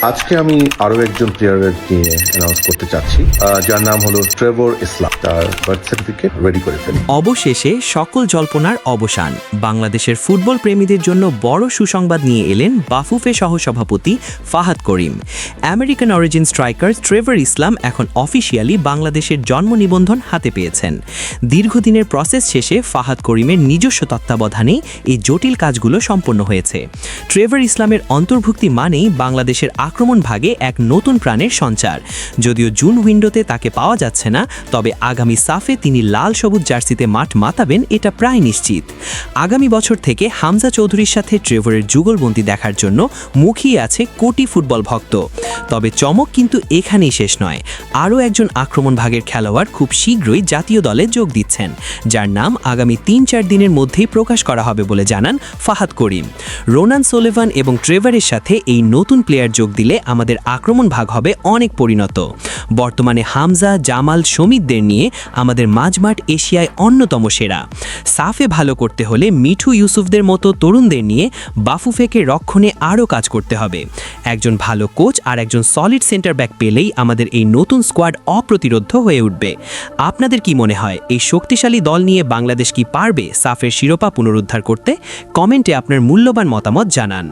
আজকে আমি আরো একজন প্লেয়ারের নিয়ে অ্যানাউন্স করতে চাচ্ছি, যার নাম হলো ট্রেভর ইসলাম। তার বার্থ সার্টিফিকেট রেডি করে ফেলি। অবশেষে সকল জল্পনার অবসান। বাংলাদেশের ফুটবল প্রেমীদের জন্য বড় সুসংবাদ নিয়ে এলেন বাফুফে সহসভাপতি ফাহাদ করিম। আমেরিকান অরিজিন স্ট্রাইকার ট্রেভর ইসলাম এখন অফিসিয়ালি বাংলাদেশের জন্ম নিবন্ধন হাতে পেয়েছেন। দীর্ঘদিনের প্রসেস শেষে ফাহাদ করিমের নিজস্ব তত্ত্বাবধানেই এই জটিল কাজগুলো সম্পন্ন হয়েছে। ট্রেভর ইসলামের অন্তর্ভুক্তি মানেই বাংলাদেশের আক্রমণ ভাগে এক নতুন প্রাণের সঞ্চার। যদিও জুন উইন্ডোতে তাকে পাওয়া যাচ্ছে না, তবে আগামী সাফে তিনি লাল সবুজ জার্সিতে মাঠ মাতাবেন এটা প্রায় নিশ্চিত। আগামী বছর থেকে হামজা চৌধুরীর সাথে ট্রেভরের যুগলবন্দি দেখার জন্য মুখিয়ে আছে কোটি ফুটবল ভক্ত। তবে চমক কিন্তু এখানেই শেষ নয়। আরও একজন আক্রমণ ভাগের খেলোয়াড় খুব শীঘ্রই জাতীয় দলে যোগ দিচ্ছেন, যার নাম আগামী ৩-৪ দিনের মধ্যেই প্রকাশ করা হবে বলে জানান ফাহাদ করিম। রোনান সোলেভান এবং ট্রেভরের সাথে এই নতুন প্লেয়ার যোগ দিলে আমাদের আক্রমণ ভাগ হবে অনেক পরিণত। বর্তমানে হামজা, জামাল, শমিতদের নিয়ে আমাদের মাঝমাঠ এশিয়ায় অন্যতম সেরা। সাফে ভালো করতে হলে মিঠু, ইউসুফদের মতো তরুণদের নিয়ে বাফুফেকে রক্ষণে আরও কাজ করতে হবে। একজন ভালো কোচ আর একজন সলিড সেন্টার ব্যাক পেলেই আমাদের এই নতুন স্কোয়াড অপ্রতিরোধ্য হয়ে উঠবে। আপনাদের কি মনে হয়, এই শক্তিশালী দল নিয়ে বাংলাদেশ কি পারবে সাফের শিরোপা পুনরুদ্ধার করতে? কমেন্টে আপনার মূল্যবান মতামত জানান।